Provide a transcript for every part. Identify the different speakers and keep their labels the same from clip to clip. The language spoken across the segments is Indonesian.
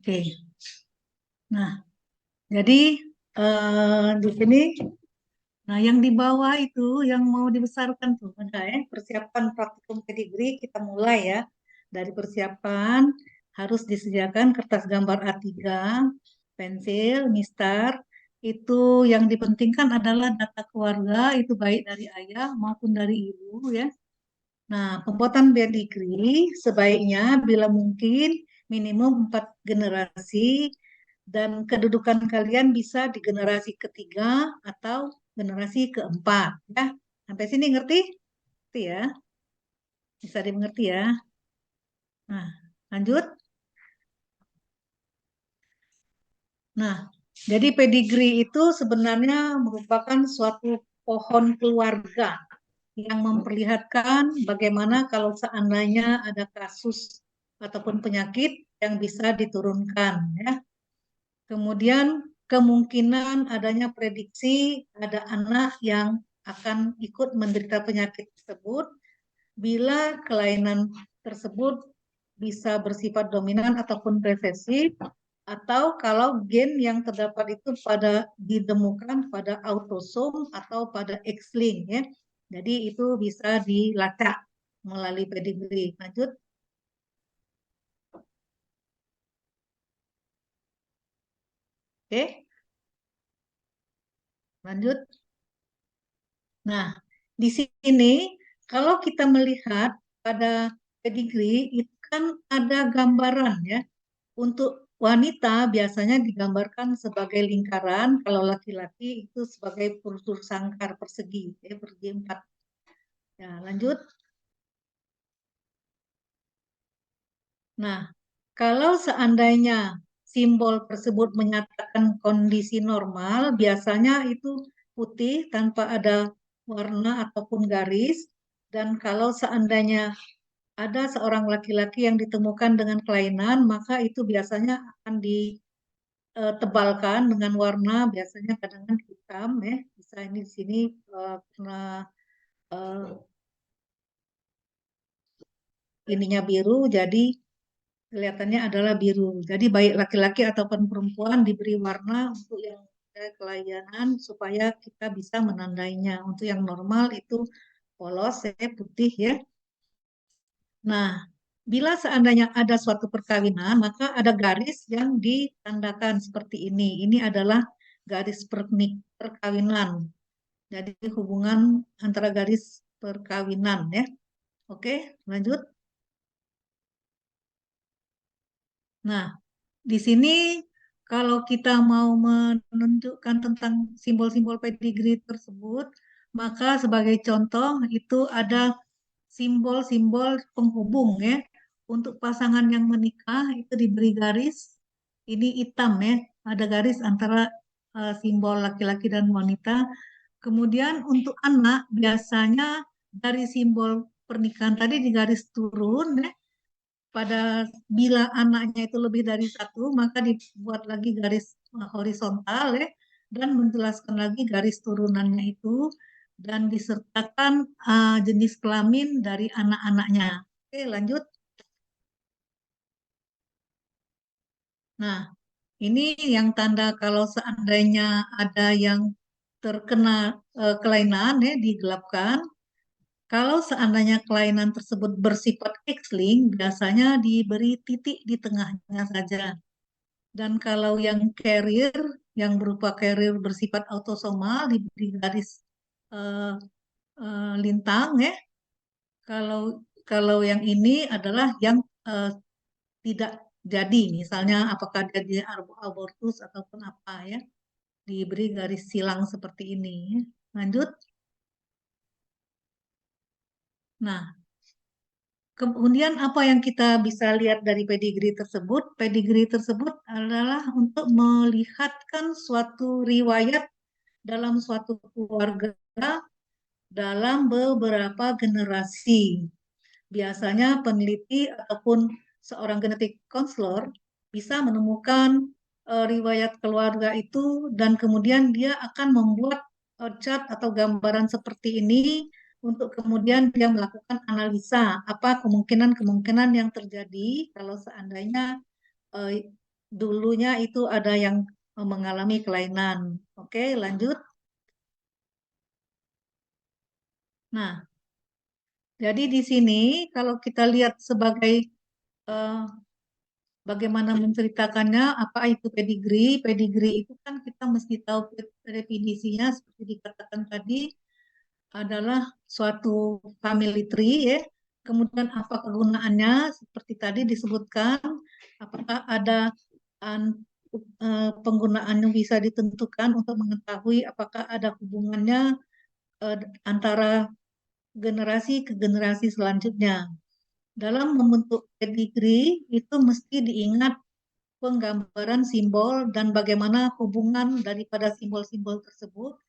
Speaker 1: Oke. Nah, jadi di sini, nah yang di bawah itu yang mau dibesarkan tuh, ada ya, persiapan praktikum pedigree kita mulai ya. Dari persiapan harus disediakan kertas gambar A3, pensil, mistar. Itu yang dipentingkan adalah data keluarga, itu baik dari ayah maupun dari ibu ya. Nah, pembuatan pedigree sebaiknya bila mungkin minimum 4 generasi dan kedudukan kalian bisa di generasi ketiga atau generasi keempat ya. Sampai sini ngerti? Ngerti ya? Bisa dimengerti ya. Nah, lanjut. Nah, jadi pedigree itu sebenarnya merupakan suatu pohon keluarga yang memperlihatkan bagaimana kalau seandainya ada kasus ataupun penyakit yang bisa diturunkan ya. Kemudian kemungkinan adanya prediksi ada anak yang akan ikut menderita penyakit tersebut bila kelainan tersebut bisa bersifat dominan ataupun resesif, atau kalau gen yang terdapat itu ditemukan pada autosom atau pada X-link ya. Jadi itu bisa dilacak melalui pedigree. Lanjut. Oke, lanjut. Nah, di sini kalau kita melihat pada pedigree itu kan ada gambaran ya. Untuk wanita biasanya digambarkan sebagai lingkaran, kalau laki-laki itu sebagai bursur sangkar persegi, ya, persegi 4. Ya, lanjut. Nah, kalau seandainya simbol tersebut menyatakan kondisi normal, biasanya itu putih tanpa ada warna ataupun garis. Dan kalau seandainya ada seorang laki-laki yang ditemukan dengan kelainan, maka itu biasanya akan ditebalkan dengan warna biasanya kadang-kadang hitam ya. Bisa ini di sini karena eh, ininya biru, jadi kelihatannya adalah biru. Jadi baik laki-laki ataupun perempuan diberi warna untuk yang ada kelainan supaya kita bisa menandainya. Untuk yang normal itu polos ya, putih ya. Nah, bila seandainya ada suatu perkawinan, maka ada garis yang ditandakan seperti ini. Ini adalah garis perkawinan. Jadi hubungan antara garis perkawinan ya. Oke, lanjut. Nah, di sini kalau kita mau menunjukkan tentang simbol-simbol pedigree tersebut, maka sebagai contoh itu ada simbol-simbol penghubung ya. Untuk pasangan yang menikah itu diberi garis, ini hitam ya, ada garis antara simbol laki-laki dan wanita. Kemudian untuk anak biasanya dari simbol pernikahan tadi di garis turun ya, pada bila anaknya itu lebih dari satu, maka dibuat lagi garis horizontal ya, dan menjelaskan lagi garis turunannya itu dan disertakan jenis kelamin dari anak-anaknya. Oke, lanjut. Nah, ini yang tanda kalau seandainya ada yang terkena kelainan ya digelapkan. Kalau seandainya kelainan tersebut bersifat X-link, biasanya diberi titik di tengahnya saja. Dan kalau yang carrier, yang berupa carrier bersifat autosomal diberi garis eh, lintang ya. Kalau kalau yang ini adalah yang tidak jadi, misalnya apakah dia di abortus ataupun apa ya, diberi garis silang seperti ini. Ya. Lanjut. Nah, kemudian apa yang kita bisa lihat dari pedigree tersebut? Pedigree tersebut adalah untuk melihatkan suatu riwayat dalam suatu keluarga dalam beberapa generasi. Biasanya peneliti ataupun seorang genetik konselor bisa menemukan riwayat keluarga itu dan kemudian dia akan membuat chart atau gambaran seperti ini untuk kemudian dia melakukan analisa apa kemungkinan-kemungkinan yang terjadi kalau seandainya dulunya itu ada yang mengalami kelainan. Oke, lanjut. Nah, jadi di sini kalau kita lihat sebagai eh, bagaimana menceritakannya, apa itu pedigree? Pedigree itu kan kita mesti tahu definisinya seperti dikatakan tadi adalah suatu family tree ya. Kemudian apa kegunaannya? Seperti tadi disebutkan, apakah ada penggunaan yang bisa ditentukan untuk mengetahui apakah ada hubungannya eh, antara generasi ke generasi selanjutnya. Dalam membentuk pedigree itu mesti diingat penggambaran simbol dan bagaimana hubungan daripada simbol-simbol tersebut.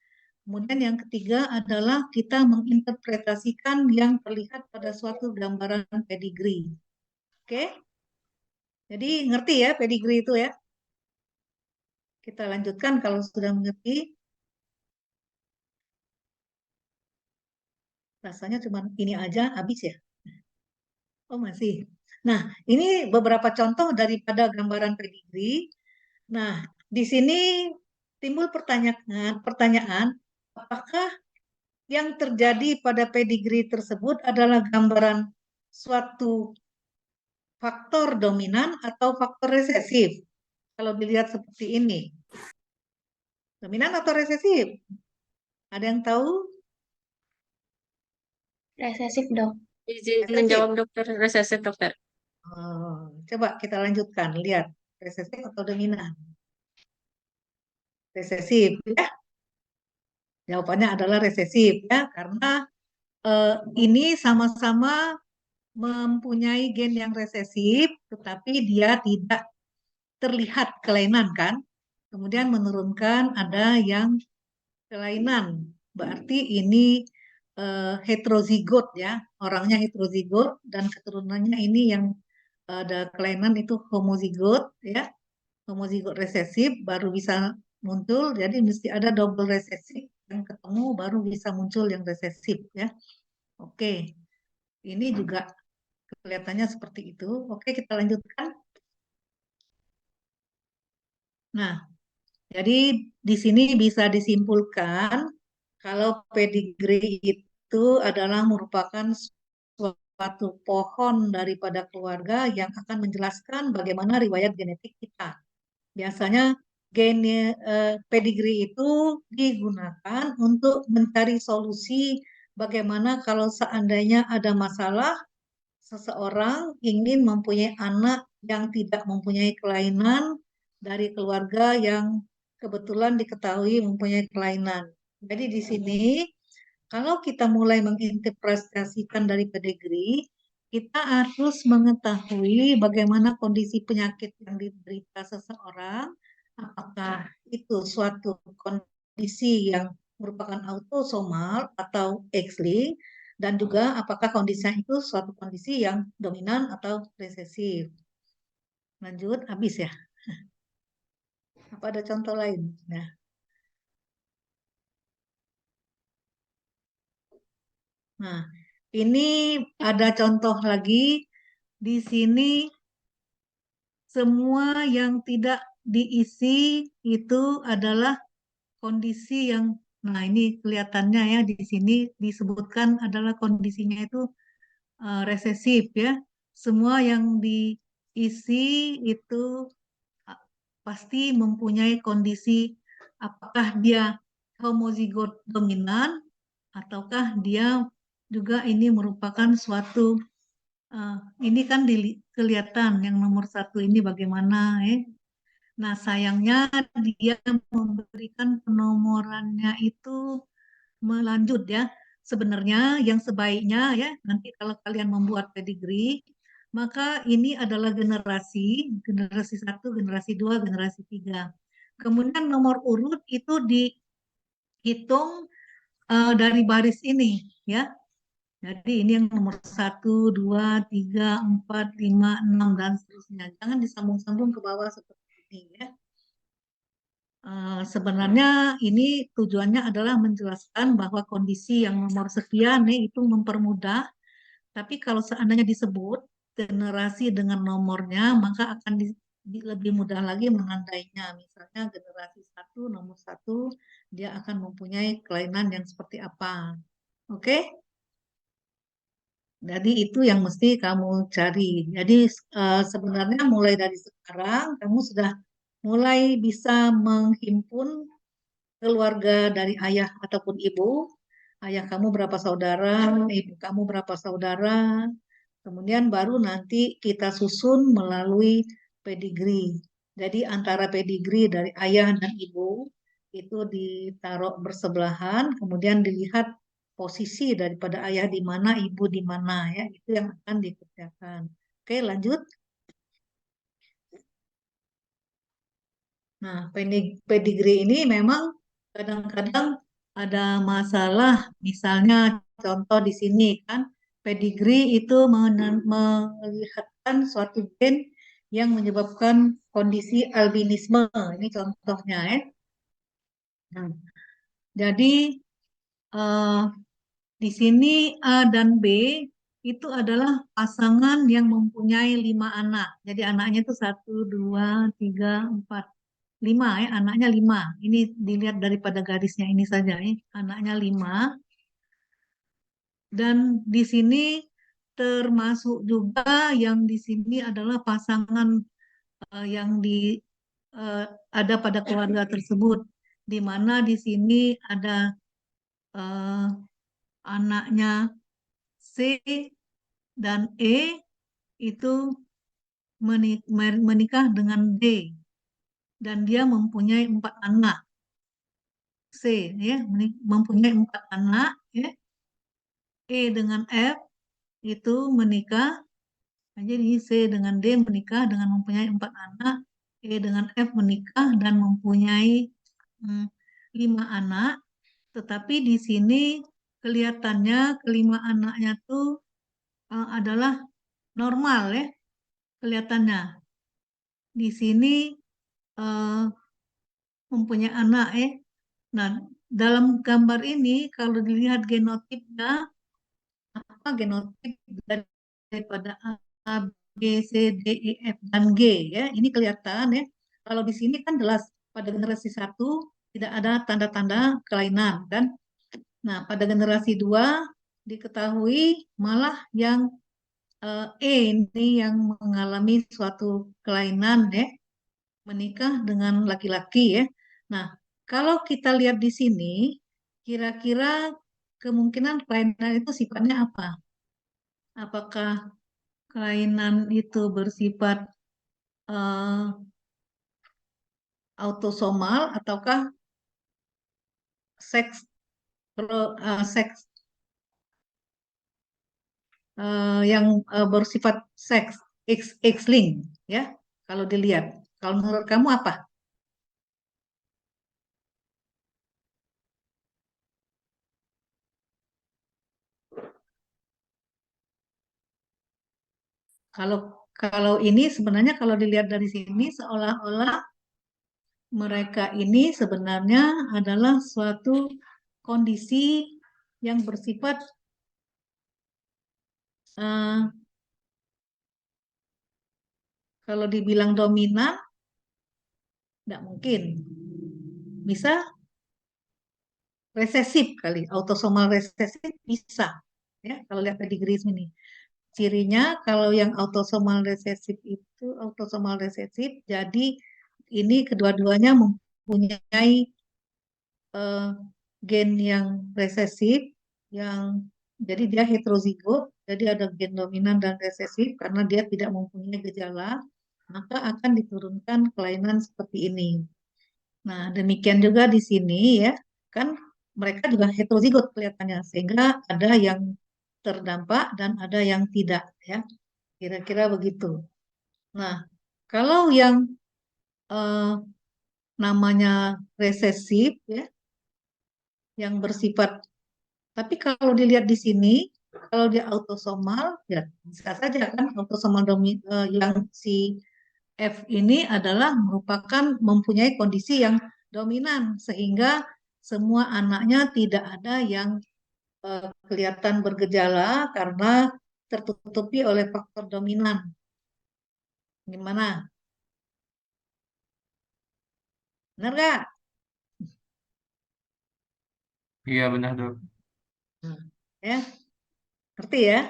Speaker 1: Kemudian yang ketiga adalah kita menginterpretasikan yang terlihat pada suatu gambaran pedigree. Oke, jadi ngerti ya pedigree itu ya. Kita lanjutkan kalau sudah mengerti. Rasanya cuma ini aja habis ya. Oh masih. Nah, ini beberapa contoh daripada gambaran pedigree. Nah, di sini timbul pertanyaan, apakah yang terjadi pada pedigree tersebut adalah gambaran suatu faktor dominan atau faktor resesif? Kalau dilihat seperti ini, dominan atau resesif? Ada yang tahu?
Speaker 2: Resesif, Dok.
Speaker 3: Izin
Speaker 1: Resesif.
Speaker 3: menjawab dokter, resesif dokter.
Speaker 1: Oh, coba kita lanjutkan, lihat resesif atau dominan. Resesif ya. Jawabannya adalah resesif ya, karena ini sama-sama mempunyai gen yang resesif, tetapi dia tidak terlihat kelainan kan. Kemudian menurunkan ada yang kelainan. Berarti ini heterozigot ya, orangnya heterozigot dan keturunannya ini yang ada kelainan itu homozigot ya, homozigot resesif baru bisa muncul. Jadi mesti ada double resesif yang ketemu baru bisa muncul yang resesif ya. Oke, ini juga kelihatannya seperti itu. Oke, kita lanjutkan. Nah, jadi di sini bisa disimpulkan kalau pedigree itu adalah merupakan suatu pohon daripada keluarga yang akan menjelaskan bagaimana riwayat genetik kita. Biasanya pedigree itu digunakan untuk mencari solusi bagaimana kalau seandainya ada masalah seseorang ingin mempunyai anak yang tidak mempunyai kelainan dari keluarga yang kebetulan diketahui mempunyai kelainan. Jadi di sini kalau kita mulai menginterpretasikan dari pedigree, kita harus mengetahui bagaimana kondisi penyakit yang diderita seseorang, apakah itu suatu kondisi yang merupakan autosomal atau X-linked, dan juga apakah kondisinya itu suatu kondisi yang dominan atau resesif. Lanjut, habis ya. Apa ada contoh lain? Nah, nah ini ada contoh lagi. Di sini semua yang tidak diisi itu adalah kondisi yang, nah ini kelihatannya ya di sini disebutkan adalah kondisinya itu resesif ya. Semua yang diisi itu uh, pasti mempunyai kondisi apakah dia homozigot dominan ataukah dia juga ini merupakan suatu uh, ini kan kelihatan yang nomor satu ini bagaimana ya. Nah, sayangnya dia memberikan penomorannya itu melanjut ya. Sebenarnya yang sebaiknya ya, nanti kalau kalian membuat pedigree, maka ini adalah generasi satu, generasi dua, generasi tiga. Kemudian nomor urut itu dihitung dari baris ini ya. Jadi ini yang nomor satu, dua, tiga, empat, lima, enam, dan seterusnya. Jangan disambung-sambung ke bawah seperti ini ya. Sebenarnya ini tujuannya adalah menjelaskan bahwa kondisi yang nomor sekian nih itu mempermudah, tapi kalau seandainya disebut generasi dengan nomornya, maka akan lebih mudah lagi menandainya. Misalnya generasi satu, nomor satu, dia akan mempunyai kelainan yang seperti apa. Oke? Jadi itu yang mesti kamu cari. Jadi sebenarnya mulai dari sekarang kamu sudah mulai bisa menghimpun keluarga dari ayah ataupun ibu. Ayah kamu berapa saudara, ibu kamu berapa saudara. Kemudian baru nanti kita susun melalui pedigree. Jadi antara pedigree dari ayah dan ibu itu ditaruh bersebelahan, kemudian dilihat posisi daripada ayah di mana, ibu di mana ya, itu yang akan dikerjakan. Oke, lanjut. Nah, pedigree ini memang kadang-kadang ada masalah, misalnya contoh di sini kan, pedigree itu melihatkan suatu gen yang menyebabkan kondisi albinisme. Ini contohnya ya. Nah, jadi eh, di sini A dan B itu adalah pasangan yang mempunyai 5 anak. Jadi anaknya itu 1, 2, 3, 4, 5 ya, anaknya 5. Ini dilihat daripada garisnya ini saja ya, anaknya 5. Dan di sini termasuk juga yang di sini adalah pasangan yang eh, ada pada keluarga tersebut, di mana di sini ada eh, anaknya C dan E itu menikah dengan D dan dia mempunyai 4 anak. C ya mempunyai 4 anak ya. E dengan F itu menikah. Nah, jadi C dengan D menikah dengan mempunyai 4 anak. E dengan F menikah dan mempunyai hmm, 5 anak. Tetapi di sini kelihatannya kelima anaknya tuh adalah normal ya kelihatannya. Di sini eh, mempunyai anak ya. Nah, dalam gambar ini kalau dilihat genotipnya, apa genotip daripada A, B, C, D, E, F, dan G ya. Ini kelihatan ya. Kalau di sini kan jelas pada generasi satu tidak ada tanda-tanda kelainan kan. Nah, pada generasi dua diketahui malah yang E ini yang mengalami suatu kelainan ya, menikah dengan laki-laki ya. Nah, kalau kita lihat di sini, kira-kira kemungkinan kelainan itu sifatnya apa? Apakah kelainan itu bersifat eh, autosomal ataukah seks seks yang bersifat seks X-link ya? Kalau dilihat, kalau menurut kamu apa? Kalau kalau ini sebenarnya kalau dilihat dari sini seolah-olah mereka ini sebenarnya adalah suatu kondisi yang bersifat eh, kalau dibilang dominan, tidak mungkin. Bisa resesif kali, autosomal resesif bisa. Ya, kalau lihat pedigree ini. Cirinya kalau yang autosomal resesif itu autosomal resesif, jadi ini kedua-duanya mempunyai eh, gen yang resesif, yang jadi dia heterozigot, jadi ada gen dominan dan resesif karena dia tidak mempunyai gejala, maka akan diturunkan kelainan seperti ini. Nah, demikian juga di sini ya, kan mereka juga heterozigot kelihatannya, sehingga ada yang terdampak dan ada yang tidak ya, kira-kira begitu. Nah, kalau yang eh, namanya resesif ya, yang bersifat, tapi kalau dilihat di sini, kalau dia autosomal, ya bisa saja kan autosomal yang si F ini adalah merupakan mempunyai kondisi yang dominan, sehingga semua anaknya tidak ada yang kelihatan bergejala karena tertutupi oleh faktor dominan. Gimana? Benar nggak?
Speaker 2: Iya benar dok.
Speaker 1: Nah, ya, ngerti ya?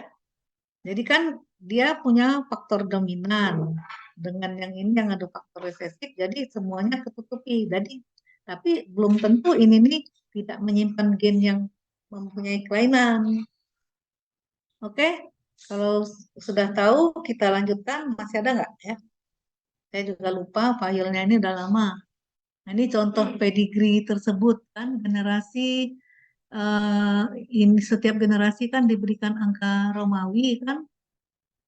Speaker 1: Jadi kan dia punya faktor dominan. Dengan yang ini yang ada faktor resesif, jadi semuanya ketutupi. Jadi, tapi belum tentu ini nih tidak menyimpan gen yang mempunyai kelainan. Oke, kalau sudah tahu kita lanjutkan. Masih ada nggak ya? Saya juga lupa filenya ini udah lama. Nah, ini contoh pedigree tersebut kan generasi eh, ini setiap generasi kan diberikan angka Romawi kan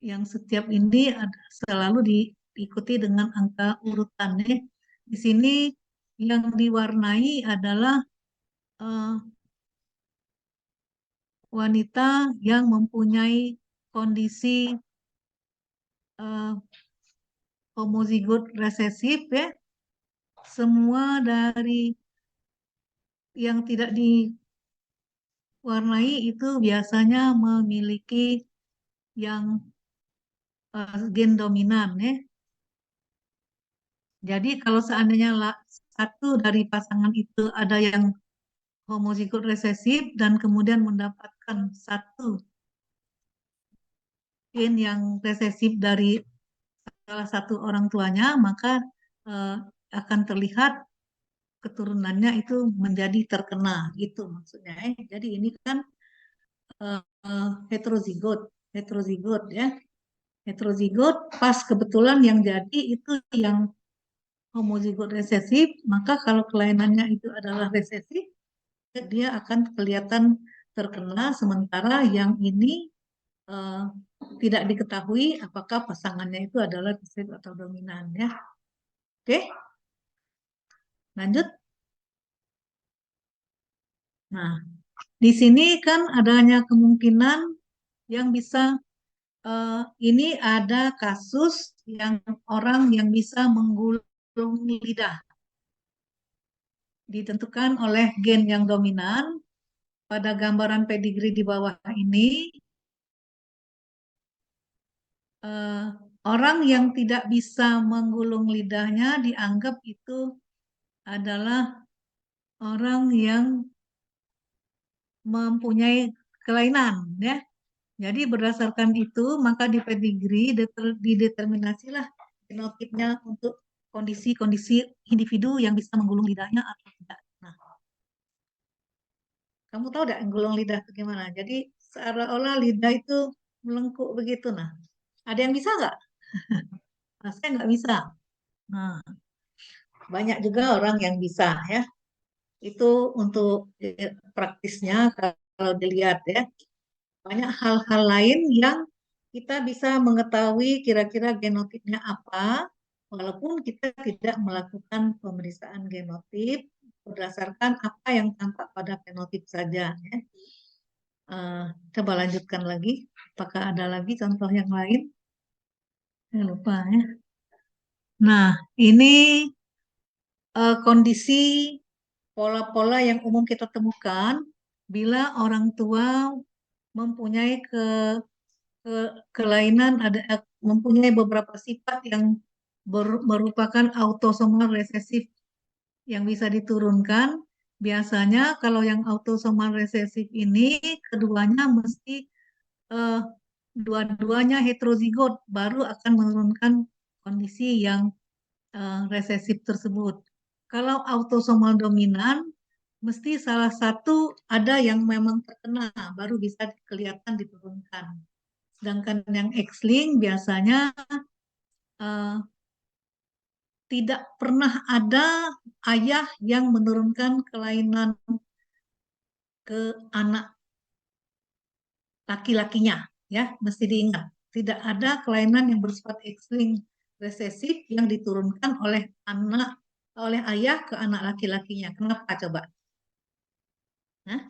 Speaker 1: yang setiap ini selalu diikuti dengan angka urutannya. Di sini yang diwarnai adalah eh, wanita yang mempunyai kondisi eh, homozigot resesif ya. Semua dari yang tidak diwarnai itu biasanya memiliki yang gen dominan ya. Jadi kalau seandainya satu dari pasangan itu ada yang homozigot resesif dan kemudian mendapatkan satu gen yang resesif dari salah satu orang tuanya, maka eh, akan terlihat keturunannya itu menjadi terkena, gitu maksudnya. Jadi ini kan heterozigot, heterozigot ya, heterozigot pas kebetulan yang jadi itu yang homozigot resesif, maka kalau kelainannya itu adalah resesif, dia akan kelihatan terkena, sementara yang ini eh, tidak diketahui apakah pasangannya itu adalah resesif atau dominan ya. Oke, lanjut. Nah, di sini kan adanya kemungkinan yang bisa ini ada kasus yang orang yang bisa menggulung lidah ditentukan oleh gen yang dominan. Pada gambaran pedigree di bawah ini, eh, orang yang tidak bisa menggulung lidahnya dianggap itu adalah orang yang mempunyai kelainan, ya. Jadi berdasarkan itu, maka di pedigree dideterminasilah genotipnya untuk kondisi-kondisi individu yang bisa menggulung lidahnya atau tidak. Nah, kamu tahu tidak menggulung lidah itu gimana? Jadi seolah-olah lidah itu melengkung begitu. Nah, ada yang bisa nggak? Nah, saya nggak bisa. Nah, banyak juga orang yang bisa ya. Itu untuk praktisnya kalau dilihat ya. Banyak hal-hal lain yang kita bisa mengetahui kira-kira genotipnya apa, walaupun kita tidak melakukan pemeriksaan genotip berdasarkan apa yang tampak pada fenotip saja. Ya. Coba lanjutkan lagi. Apakah ada lagi contoh yang lain? Saya lupa ya. Nah, ini kondisi pola-pola yang umum kita temukan bila orang tua mempunyai kelainan mempunyai beberapa sifat yang merupakan autosomal resesif yang bisa diturunkan. Biasanya kalau yang autosomal resesif ini keduanya mesti eh, dua-duanya heterozigot baru akan menurunkan kondisi yang resesif tersebut. Kalau autosomal dominan mesti salah satu ada yang memang terkena baru bisa kelihatan diturunkan. Sedangkan yang X-link biasanya uh, tidak pernah ada ayah yang menurunkan kelainan ke anak laki-lakinya, ya mesti diingat. Tidak ada kelainan yang bersifat X-link resesif yang diturunkan oleh ayah ke anak laki-lakinya. Kenapa coba? Hah?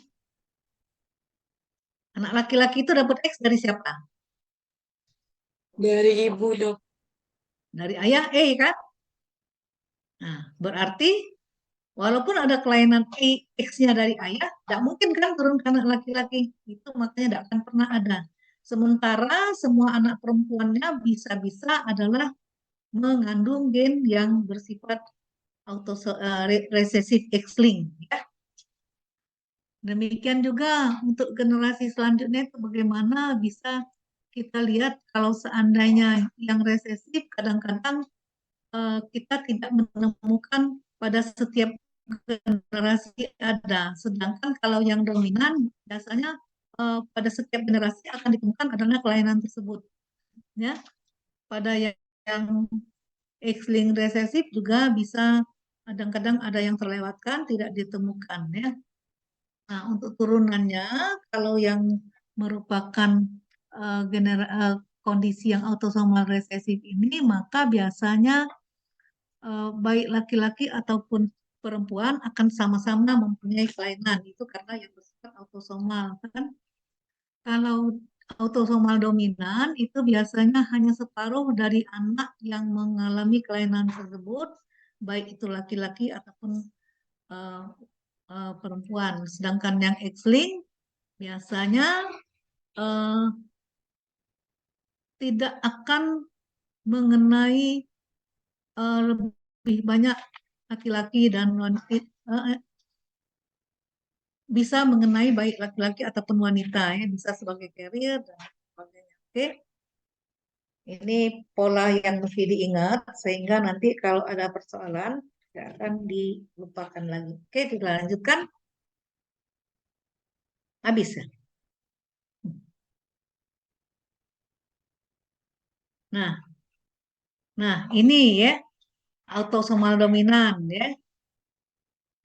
Speaker 1: Anak laki-laki itu dapat X dari siapa?
Speaker 3: Dari ibu dok.
Speaker 1: Dari ayah kan? Nah, berarti walaupun ada kelainan X-nya dari ayah, tidak mungkin kan turun ke anak laki-laki. Itu makanya tidak akan pernah ada. Sementara semua anak perempuannya bisa-bisa adalah mengandung gen yang bersifat resesif X-linked ya. Demikian juga untuk generasi selanjutnya itu bagaimana bisa kita lihat kalau seandainya yang resesif kadang-kadang kita tidak menemukan pada setiap generasi ada. Sedangkan kalau yang dominan biasanya pada setiap generasi akan ditemukan adalah kelainan tersebut. Ya, pada yang X-linked resesif juga bisa kadang-kadang ada yang terlewatkan, tidak ditemukan ya. Nah, untuk turunannya, kalau yang merupakan kondisi yang autosomal resesif ini, maka biasanya baik laki-laki ataupun perempuan akan sama-sama mempunyai kelainan. Itu karena yang bersifat autosomal. Kan? Kalau autosomal dominan, itu biasanya hanya separuh dari anak yang mengalami kelainan tersebut, baik itu laki-laki ataupun uh, perempuan. Sedangkan yang X-linked biasanya uh, tidak akan mengenai lebih banyak laki-laki dan wanita, bisa mengenai baik laki-laki ataupun wanita ya, bisa sebagai carrier dan sebagainya. Oke, ini pola yang mesti diingat sehingga nanti kalau ada persoalan tidak akan dilupakan lagi. Oke, dilanjutkan. Habis ya. Nah, ini ya autosomal dominan ya.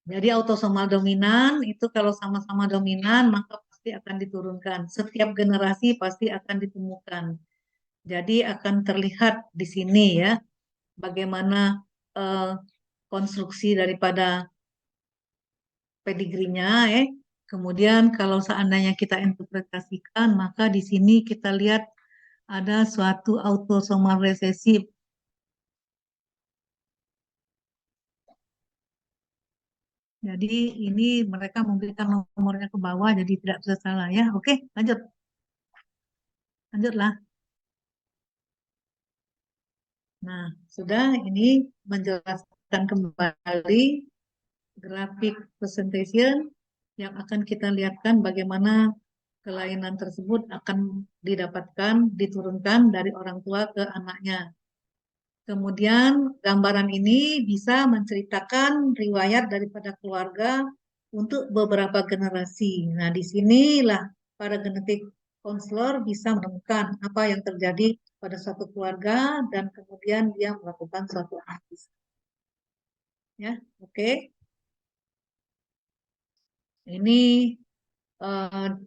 Speaker 1: Jadi autosomal dominan itu kalau sama-sama dominan maka pasti akan diturunkan. Setiap generasi pasti akan ditemukan. Jadi akan terlihat di sini ya bagaimana eh, konstruksi daripada pedigrinya ya. Kemudian kalau seandainya kita interpretasikan maka di sini kita lihat ada suatu autosomal resesif. Jadi ini mereka memberikan nomornya ke bawah jadi tidak bisa salah ya. Oke, lanjut. Lanjutlah. Nah, sudah ini menjelaskan kembali grafik presentation yang akan kita lihatkan bagaimana kelainan tersebut akan didapatkan, diturunkan dari orang tua ke anaknya. Kemudian gambaran ini bisa menceritakan riwayat daripada keluarga untuk beberapa generasi. Nah, disinilah para genetik konselor bisa menemukan apa yang terjadi pada suatu keluarga dan kemudian dia melakukan suatu analisis. Ya, oke. Ini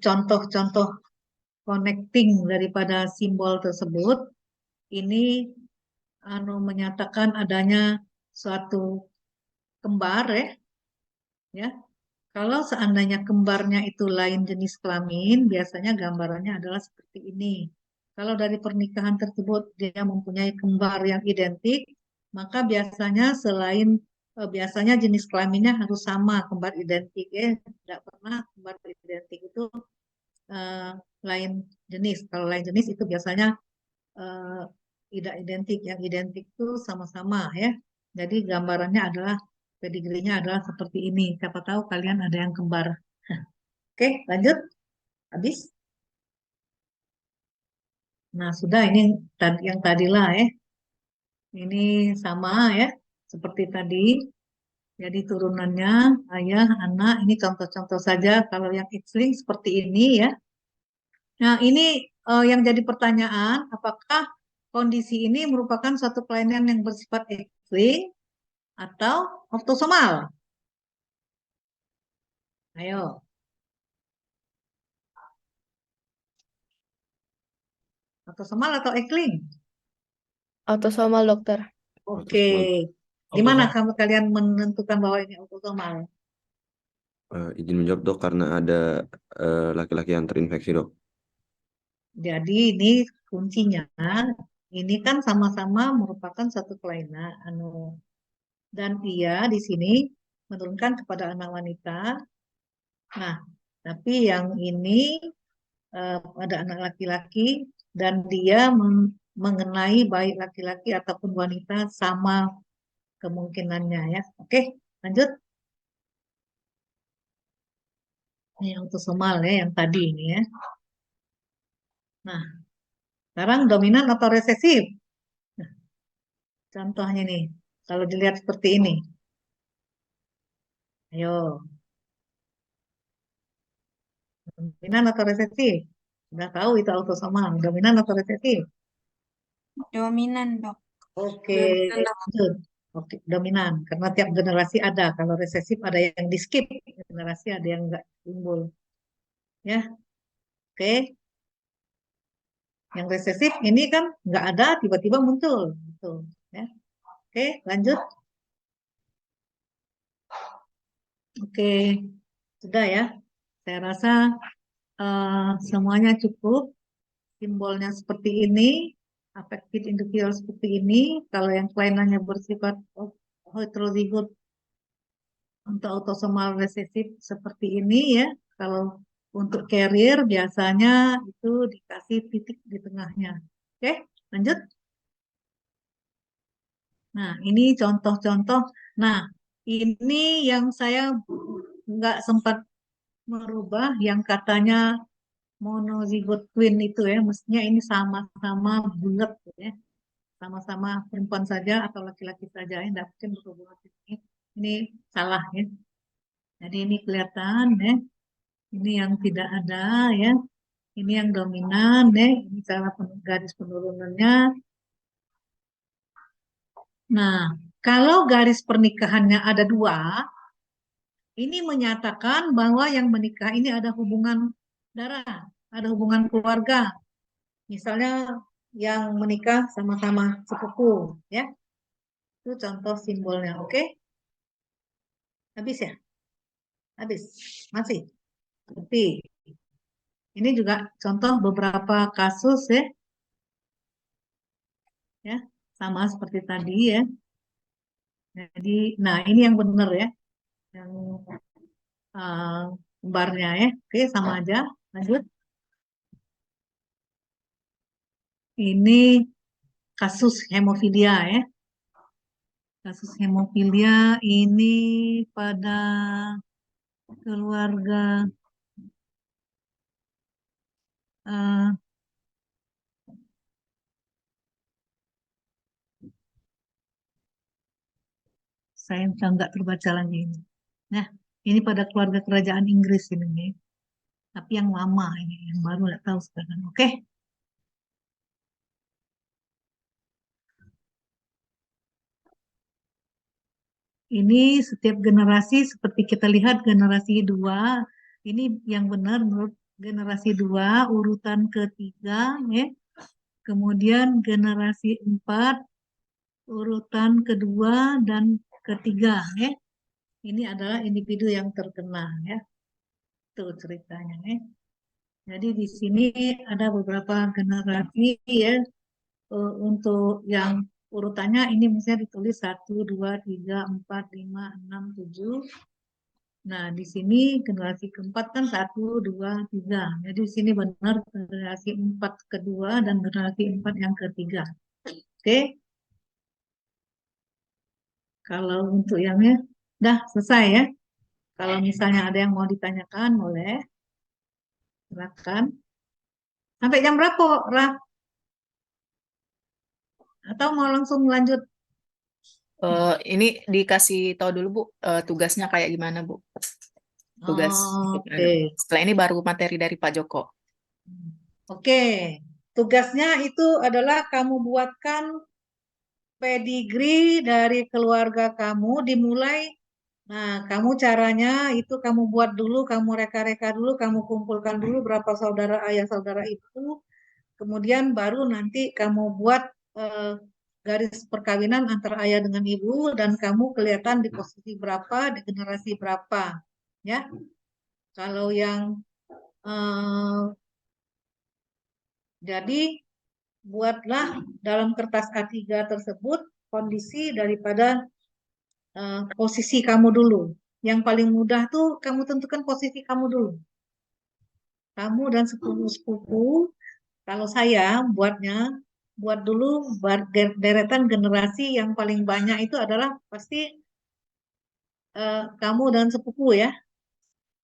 Speaker 1: contoh-contoh connecting daripada simbol tersebut. Ini menyatakan adanya suatu kembar ya. Kalau seandainya kembarnya itu lain jenis kelamin, biasanya gambarannya adalah seperti ini. Kalau dari pernikahan tersebut dia mempunyai kembar yang identik, maka biasanya jenis kelaminnya harus sama, kembar identik ya. Tidak pernah kembar identik itu uh, lain jenis. Kalau lain jenis itu biasanya uh, tidak identik. Yang identik itu sama-sama ya. Jadi gambarannya adalah pedigrinya adalah seperti ini. Siapa tahu kalian ada yang kembar. Oke, lanjut. Habis. Nah, sudah ini yang tadilah ya. Ini sama ya, seperti tadi. Jadi turunannya ayah, anak, ini contoh-contoh saja. Kalau yang X-linked seperti ini ya. Nah, ini yang jadi pertanyaan, apakah kondisi ini merupakan suatu kelainan yang bersifat X-linked atau autosomal? Ayo. Autosomal atau X-linked?
Speaker 3: Autosomal dokter.
Speaker 1: Oke. Di
Speaker 2: Autosomal.
Speaker 1: mana kamu kalian menentukan bahwa ini autosomal?
Speaker 4: Izin menjawab dok karena ada laki-laki yang terinfeksi dok.
Speaker 1: Jadi ini kuncinya, ini kan sama-sama merupakan satu kelainan, dan dia di sini menurunkan kepada anak wanita. Nah, tapi yang ini ada anak laki-laki dan dia mengenai baik laki-laki ataupun wanita sama kemungkinannya ya. Oke, lanjut. Ini autosomal ya yang tadi ini ya. Nah, sekarang dominan atau resesif. Nah, contohnya nih, kalau dilihat seperti ini. Ayo, dominan atau resesif? Sudah tahu itu autosomal, dominan atau resesif?
Speaker 5: Dominan, Dok.
Speaker 1: Oke,
Speaker 5: Dominan, Dok.
Speaker 1: lanjut. Oke, dominan. Karena tiap generasi ada. Kalau resesif ada yang di skip, generasi ada yang nggak timbul. Ya, oke. Yang resesif ini kan nggak ada, tiba-tiba muncul. Gitu, ya. Oke, lanjut. Oke, sudah ya. Saya rasa semuanya cukup. Simbolnya seperti ini, affected individual seperti ini. Kalau yang kelainannya bersifat heterozigot untuk autosomal resesif seperti ini ya. Kalau untuk carrier biasanya itu dikasih titik di tengahnya. Oke, lanjut. Nah, ini contoh-contoh. Nah, ini yang saya nggak sempat merubah yang katanya monozigot twin itu ya, mestinya ini sama-sama bulat ya, sama-sama perempuan saja atau laki-laki saja ya, tidak mungkin berhubungan ini. Ini salah ya. Jadi ini kelihatan ya, ini yang tidak ada ya, ini yang dominan ya, ini cara garis penurunannya. Nah, kalau garis pernikahannya ada dua, ini menyatakan bahwa yang menikah ini ada hubungan darah, ada hubungan keluarga. Misalnya yang menikah sama-sama sepupu, ya. Itu contoh simbolnya, oke? Habis ya? Habis. Masih. Tapi ini juga contoh beberapa kasus ya. Ya, sama seperti tadi ya. Jadi, nah ini yang benar ya. Yang kembarnya ya. Oke, sama aja. Lanjut. Ini kasus hemofilia ya. Kasus hemofilia ini pada keluarga saya nggak terbaca lagi ini. Nah, ini pada keluarga kerajaan Inggris ini nih. Tapi yang lama ini, yang baru nggak tahu sekarang. Oke, ini setiap generasi seperti kita lihat generasi dua, ini yang benar menurut generasi dua, urutan ketiga, ya. Kemudian generasi empat, urutan kedua dan ketiga, ya. Ini adalah individu yang terkena, ya. Itu ceritanya, ya. Jadi di sini ada beberapa generasi, ya. Untuk yang urutannya ini misalnya ditulis 1, 2, 3, 4, 5, 6, 7. Nah, di sini generasi keempat kan 1, 2, 3. Jadi di sini benar generasi 4 kedua dan generasi 4 yang ketiga. Oke. Kalau untuk yangnya dah selesai ya. Kalau misalnya ada yang mau ditanyakan boleh. Silakan. Sampai jam berapa, Rah? Atau mau langsung lanjut?
Speaker 6: Ini dikasih tahu dulu Bu, tugasnya kayak gimana Bu? Tugas.
Speaker 1: Oke.
Speaker 6: Setelah ini baru materi dari Pak Joko.
Speaker 1: Oke. Tugasnya itu adalah kamu buatkan pedigree dari keluarga kamu dimulai. Nah, kamu caranya itu kamu buat dulu, kamu reka-reka dulu, kamu kumpulkan dulu berapa saudara ayah saudara itu. Kemudian baru nanti kamu buat garis perkawinan antara ayah dengan ibu dan kamu kelihatan di posisi berapa, di generasi berapa. Ya. Kalau yang jadi buatlah dalam kertas A3 tersebut kondisi daripada posisi kamu dulu. Yang paling mudah tuh kamu tentukan posisi kamu dulu. Kamu dan sepupu-sepupu, kalau saya buatnya buat dulu deretan generasi yang paling banyak itu adalah pasti kamu dan sepupu ya.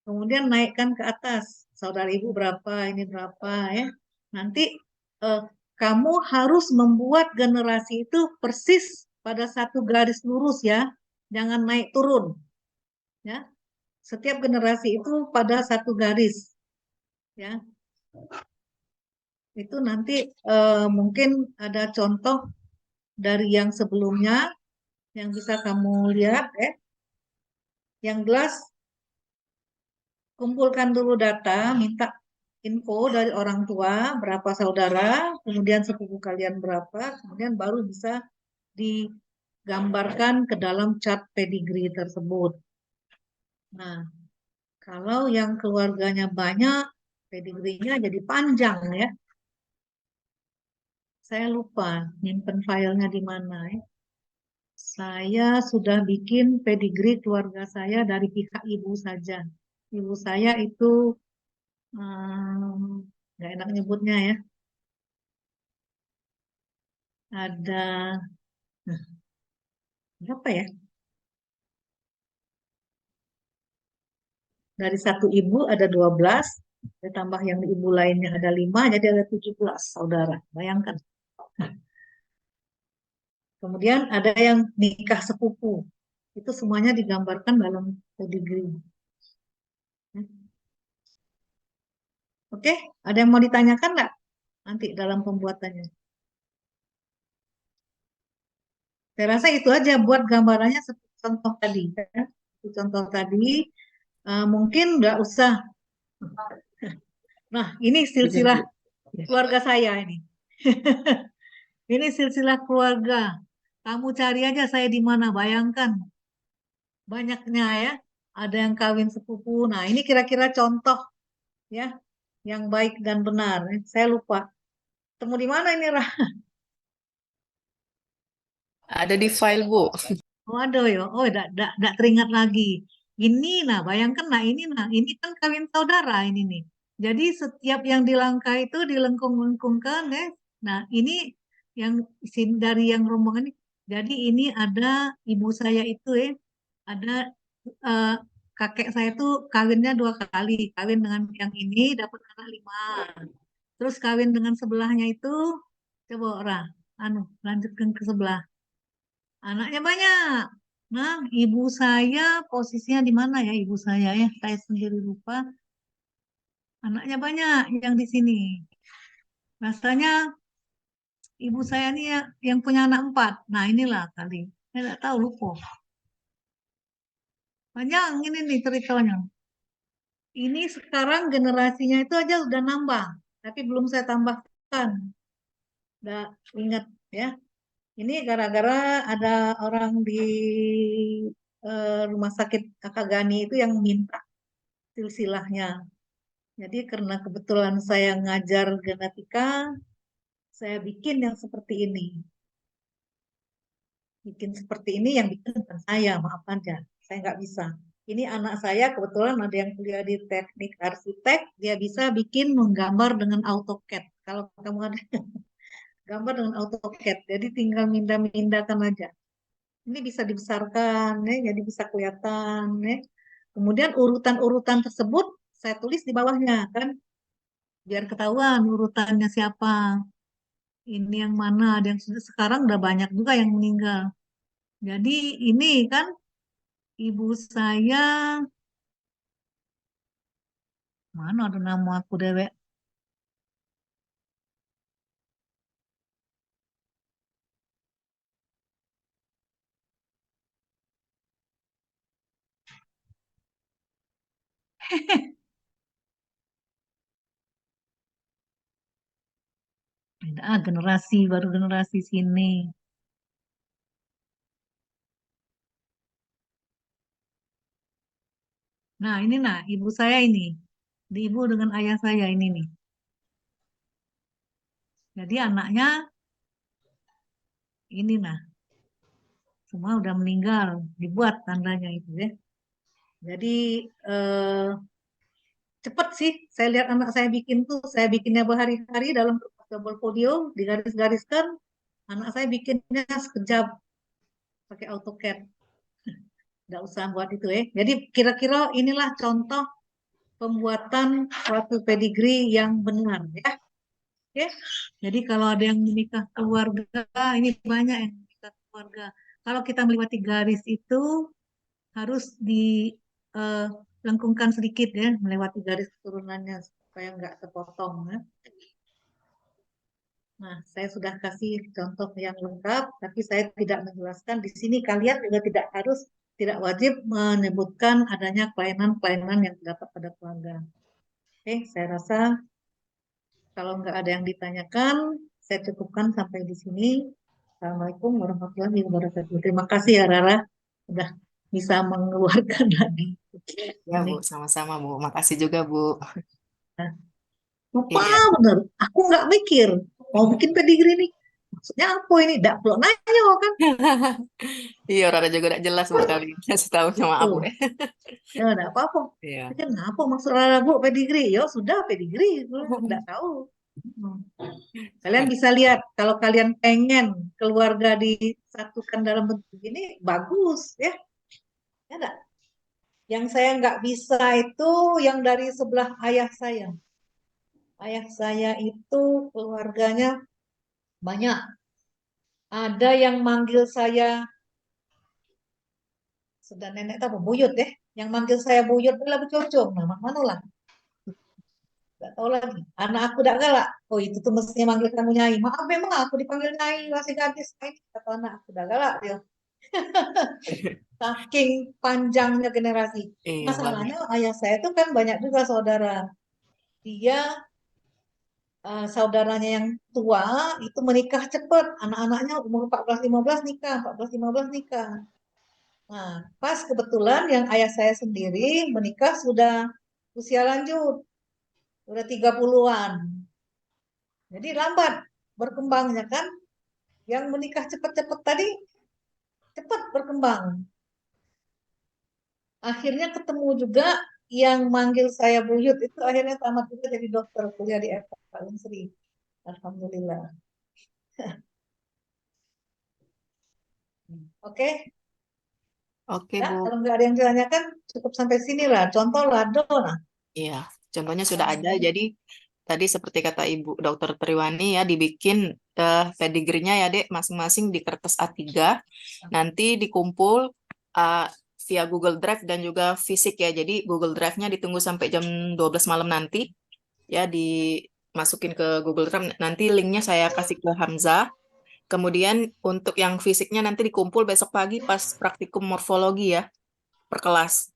Speaker 1: Kemudian naikkan ke atas, saudara ibu berapa, ini berapa ya. Nanti eh, kamu harus membuat generasi itu persis pada satu garis lurus ya, jangan naik turun ya. Setiap generasi itu pada satu garis ya. Itu nanti mungkin ada contoh dari yang sebelumnya yang bisa kamu lihat ya. Yang jelas kumpulkan dulu data, minta info dari orang tua, berapa saudara, kemudian sepupu kalian berapa, kemudian baru bisa digambarkan ke dalam chart pedigree tersebut. Nah, kalau yang keluarganya banyak, pedigree-nya jadi panjang ya. Saya lupa nyimpen filenya di mana ya. Saya sudah bikin pedigree keluarga saya dari pihak ibu saja. Ibu saya itu nggak enak nyebutnya ya. Ada berapa ya? Dari satu ibu ada 12, ditambah yang ibu lainnya ada 5, jadi ada 17 saudara. Bayangkan. Kemudian ada yang nikah sepupu. Itu semuanya digambarkan dalam pedigree. Oke, ada yang mau ditanyakan nggak nanti dalam pembuatannya? Saya rasa itu aja buat gambarannya seperti contoh tadi. Ya. Contoh tadi, mungkin nggak usah. Nah, ini silsilah keluarga saya ini. Ini silsilah keluarga. Kamu cari aja saya di mana, bayangkan. Banyaknya ya. Ada yang kawin sepupu. Nah, ini kira-kira contoh ya yang baik dan benar. Saya lupa. Temu di mana ini, Rah?
Speaker 6: Ada di file, Bu.
Speaker 1: Waduh ya. Oh, enggak teringat lagi. Ini nah, bayangkan nah, ini kan kawin saudara ini nih. Jadi setiap yang dilangkah itu dilengkung-lengkungkan ya. Nah, ini yang dari yang rombongan ini. Jadi ini ada ibu saya itu ya, ada eh, kakek saya tuh kawinnya 2 kali. Kawin dengan yang ini dapat anak 5. Terus kawin dengan sebelahnya itu, coba orang, lanjutkan ke sebelah. Anaknya banyak. Nah, ibu saya posisinya di mana ya ibu saya ya? Saya sendiri lupa. Anaknya banyak yang di sini. Rasanya ibu saya nih yang punya anak 4. Nah, inilah kali. Saya nggak tahu lupa. Panjang ini nih ceritanya. Ini sekarang generasinya itu aja udah nambah. Tapi belum saya tambahkan. Udah ingat ya. Ini gara-gara ada orang di rumah sakit Akagani itu yang minta silsilahnya. Jadi karena kebetulan saya ngajar genetika, saya bikin yang seperti ini. Bikin seperti ini yang bikin bukan saya, maaf aja. Saya nggak bisa. Ini anak saya kebetulan ada yang kuliah di teknik arsitek, dia bisa bikin menggambar dengan AutoCAD. Kalau kamu ada gambar dengan AutoCAD, jadi tinggal mindah-mindahkan aja. Ini bisa dibesarkan, ya, jadi bisa kelihatan. Ya. Kemudian urutan-urutan tersebut saya tulis di bawahnya, kan, biar ketahuan urutannya siapa. Ini yang mana, ada yang sekarang udah banyak juga yang meninggal. Jadi ini kan ibu saya, mana ada nama aku dewek. Generasi baru generasi sini. Nah ini nah ibu saya ini, di ibu dengan ayah saya ini nih. Jadi anaknya ini nah, semua udah meninggal, dibuat tandanya itu ya. Jadi cepet sih, saya lihat anak saya bikin tuh, saya bikinnya berhari-hari dalam double folio, digaris-gariskan. Anak saya bikinnya sekejap pakai AutoCAD. Nggak usah buat itu ya. Jadi kira-kira inilah contoh pembuatan suatu pedigree yang benar ya. Oke. Jadi kalau ada yang menikah keluarga, ini banyak yang menikah keluarga. Kalau kita melewati garis itu harus dilengkungkan sedikit ya, melewati garis keturunannya supaya nggak terpotong ya. Nah, saya sudah kasih contoh yang lengkap, tapi saya tidak menjelaskan di sini. Kalian juga tidak wajib menyebutkan adanya kelainan-kelainan yang terdapat pada keluarga. Oke, saya rasa kalau nggak ada yang ditanyakan, saya cukupkan sampai di sini. Assalamualaikum warahmatullahi wabarakatuh. Terima kasih ya Rara, sudah bisa mengeluarkan lagi
Speaker 6: Ya,
Speaker 1: ini.
Speaker 6: Bu, sama-sama, Bu. Makasih juga, Bu.
Speaker 1: Lupa
Speaker 6: Iya.
Speaker 1: bener, aku nggak mikir mau bikin pedigree nih. Maksudnya apa ini? Nggak perlu nanya kan?
Speaker 6: Iya, Rara juga udah jelas, Bu, kali ini. Setahunnya maaf, Bu.
Speaker 1: Tuh, ya nggak apa-apa.
Speaker 6: Iya.
Speaker 1: Pikir kenapa maksud Rara Bu pedigree? Ya sudah pedigree, nggak tahu. Hmm. Kalian bisa lihat kalau kalian pengen keluarga disatukan dalam bentuk ini bagus ya. Ya nggak? Yang saya nggak bisa itu yang dari sebelah ayah saya. Ayah saya itu keluarganya banyak. Ada yang manggil saya sudah nenek tahu buyut deh. Yang manggil saya buyut adalah bercocok. Nah, mana lah? Gak tahu lagi. Anak aku udah galak. Oh itu tuh mestinya manggil kamu Nyai. Maaf memang aku dipanggil Nyai masih gadis. Kata anak aku udah galak dia. Saking panjangnya generasi.
Speaker 6: Iya, banyak.
Speaker 1: Masalahnya ayah saya tuh kan banyak juga saudara. Dia saudaranya yang tua itu menikah cepat. Anak-anaknya umur 14-15 nikah, 14-15 nikah. Nah, pas kebetulan yang ayah saya sendiri menikah sudah usia lanjut, udah 30-an. Jadi lambat berkembangnya kan. Yang menikah cepat-cepat tadi cepat berkembang. Akhirnya ketemu juga yang manggil saya buyut itu akhirnya tamat juga jadi dokter kuliah di FK Unsri. Alhamdulillah. Oke,
Speaker 6: Oke,
Speaker 1: ya,
Speaker 6: Bu.
Speaker 1: kalau nggak ada yang ditanyakan cukup sampai sini lah. Contoh Lado, nah.
Speaker 6: Iya, contohnya sudah ada. Jadi tadi seperti kata Ibu Dokter Triwani ya, dibikin pedigree-nya ya, Dek, masing-masing di kertas A3. Nanti dikumpul uh, via Google Drive dan juga fisik ya. Jadi Google Drive-nya ditunggu sampai jam 12 malam nanti. Ya, dimasukin ke Google Drive. Nanti linknya saya kasih ke Hamzah. Kemudian untuk yang fisiknya nanti dikumpul besok pagi pas praktikum morfologi ya, per kelas.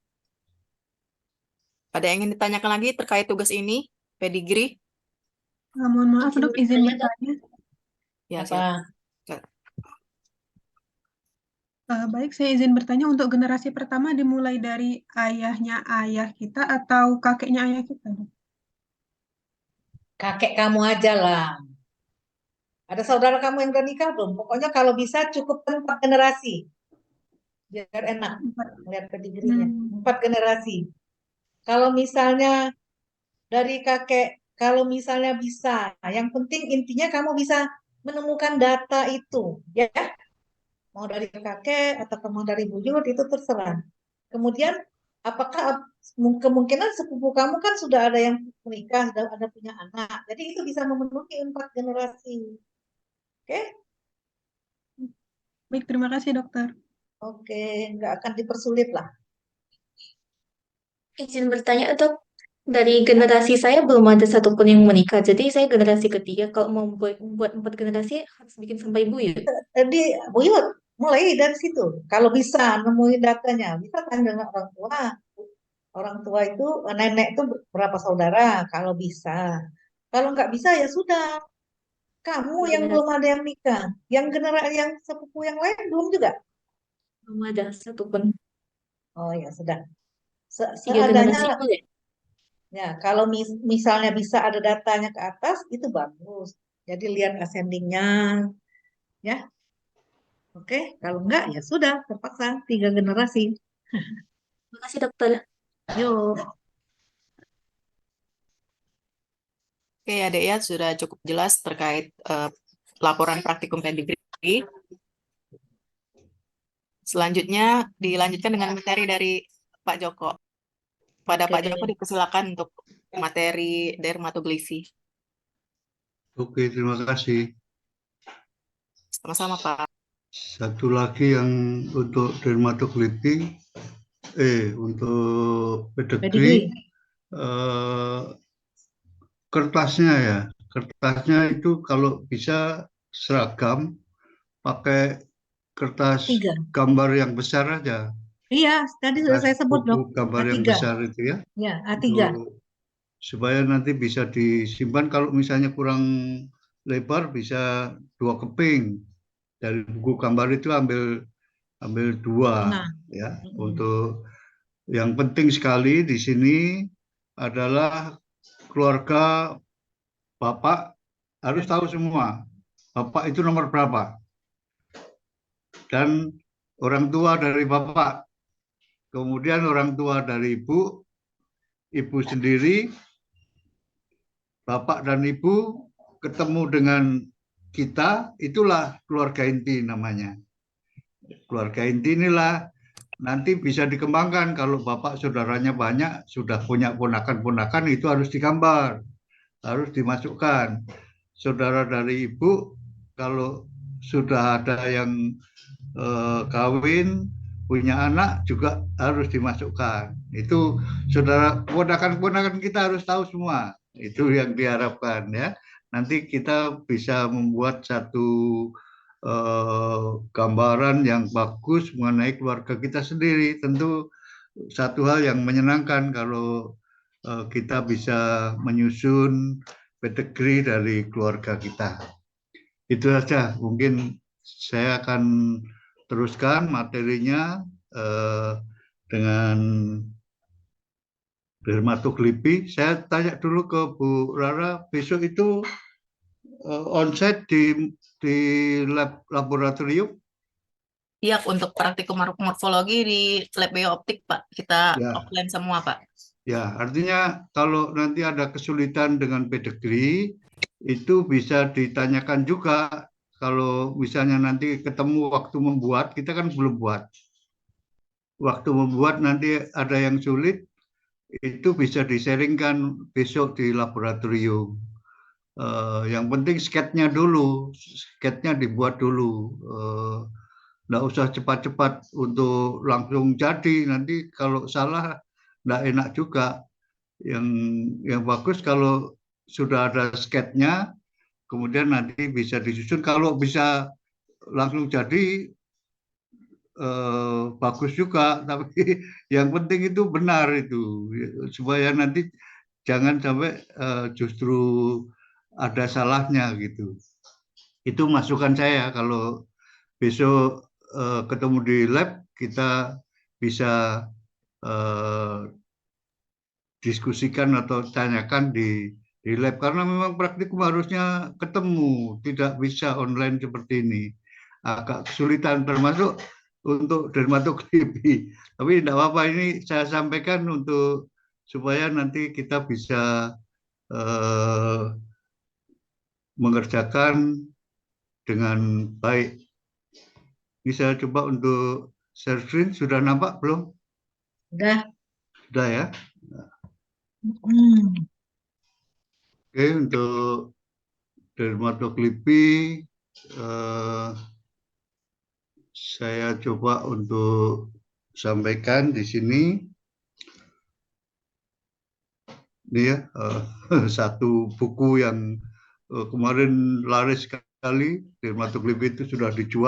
Speaker 6: Ada yang ingin ditanyakan lagi terkait tugas ini, pedigree?
Speaker 7: Mohon maaf dok, izin bertanya.
Speaker 6: Ya,
Speaker 1: Apa?
Speaker 6: siap.
Speaker 7: Baik, saya izin bertanya untuk generasi pertama dimulai dari ayahnya ayah kita atau kakeknya ayah kita, Dok?
Speaker 1: Kakek kamu aja lah. Ada saudara kamu yang udah nikah belum? Pokoknya kalau bisa cukup 4 generasi. Biar enak melihat pedigree-nya. 4 generasi. Kalau misalnya dari kakek, kalau misalnya bisa, yang penting intinya kamu bisa menemukan data itu, ya. Mau dari kakek atau kamu dari buyut itu terserah. Kemudian apakah kemungkinan sepupu kamu kan sudah ada yang menikah, sudah ada punya anak. Jadi itu bisa memenuhi 4 generasi. Oke?
Speaker 7: Baik, terima kasih dokter.
Speaker 1: Oke, nggak akan dipersulit lah.
Speaker 3: Izin bertanya, dok. Dari generasi saya belum ada satupun yang menikah. Jadi saya generasi ketiga. Kalau mau buat 4 generasi harus bikin sampai buyut.
Speaker 1: Jadi buyut, mulai dari situ. Kalau bisa nemuin datanya, bisa tanya dengan orang tua. Orang tua itu, nenek itu berapa saudara, kalau bisa. Kalau nggak bisa ya sudah. Kamu yang belum ada yang nikah. Yang generasi yang sepupu yang lain belum juga.
Speaker 3: Belum ada satupun.
Speaker 1: Oh ya sudah.
Speaker 3: 3
Speaker 1: Seadanya
Speaker 3: generasi
Speaker 1: lah.
Speaker 3: boleh.
Speaker 1: Ya, kalau misalnya bisa ada datanya ke atas, itu bagus. Jadi lihat ascendingnya, ya. Oke, kalau enggak ya sudah, terpaksa 3 generasi.
Speaker 3: Terima kasih dokter.
Speaker 1: Yuk.
Speaker 6: Oke ya Dek ya, sudah cukup jelas terkait laporan praktikum pedigree. Selanjutnya dilanjutkan dengan materi dari Pak Joko. Pada Pak Joko
Speaker 1: Oke.
Speaker 6: dipersilakan untuk materi dermatoglifi.
Speaker 8: Oke, terima kasih.
Speaker 6: Sama-sama Pak.
Speaker 8: Satu lagi yang untuk dermatoglifi, untuk pedigree, kertasnya ya. Kertasnya itu kalau bisa seragam, pakai kertas
Speaker 1: A3.
Speaker 8: gambar yang besar aja.
Speaker 1: Iya, tadi sudah saya sebut
Speaker 8: Buku
Speaker 1: dok.
Speaker 8: gambar yang
Speaker 1: A3.
Speaker 8: besar itu ya.
Speaker 1: Ya, A3.
Speaker 8: Supaya nanti bisa disimpan, kalau misalnya kurang lebar bisa 2 keping. Dari buku gambar itu ambil 2
Speaker 1: Nah.
Speaker 8: ya. Untuk yang penting sekali di sini adalah keluarga Bapak harus tahu semua. Bapak itu nomor berapa. Dan orang tua dari Bapak. Kemudian orang tua dari Ibu sendiri, Bapak dan Ibu ketemu dengan kita, itulah keluarga inti namanya. Keluarga inti inilah nanti bisa dikembangkan. Kalau Bapak saudaranya banyak, sudah punya ponakan-ponakan, itu harus digambar, harus dimasukkan. Saudara dari Ibu, kalau sudah ada yang kawin, punya anak, juga harus dimasukkan. Itu saudara, ponakan-ponakan kita harus tahu semua. Itu yang diharapkan ya. Nanti kita bisa membuat satu gambaran yang bagus mengenai keluarga kita sendiri. Tentu satu hal yang menyenangkan kalau kita bisa menyusun pedigree dari keluarga kita. Itu saja, mungkin saya akan teruskan materinya dengan dermatoglifi. Saya tanya dulu ke Bu Rara, besok itu onsite di laboratorium?
Speaker 6: Iya, untuk praktikum morfologi di lab biooptik Pak. Kita offline semua Pak.
Speaker 8: Ya, artinya kalau nanti ada kesulitan dengan pedigree, itu bisa ditanyakan juga. Kalau misalnya nanti ketemu waktu membuat, kita kan belum buat. Waktu membuat nanti ada yang sulit, itu bisa di-sharingkan besok di laboratorium. Yang penting sketnya dulu, sketnya dibuat dulu. Nggak usah cepat-cepat untuk langsung jadi, nanti kalau salah nggak enak juga. Yang bagus kalau sudah ada sketnya, kemudian nanti bisa disusun. Kalau bisa langsung jadi, bagus juga, tapi yang penting itu benar itu, supaya nanti jangan sampai justru ada salahnya gitu. Itu masukan saya. Kalau besok ketemu di lab, kita bisa diskusikan atau tanyakan di lab, karena memang praktikum harusnya ketemu, tidak bisa online seperti ini. Agak kesulitan termasuk untuk dermatoglifi. Tapi tidak apa-apa, ini saya sampaikan untuk supaya nanti kita bisa mengerjakan dengan baik. Ini saya coba untuk share screen, sudah nampak belum?
Speaker 1: Sudah.
Speaker 8: Sudah ya. Oke, untuk dermatoglifi saya coba untuk sampaikan di sini. Ini ya, satu buku yang kemarin laris sekali, dermatoglifi itu sudah dijual.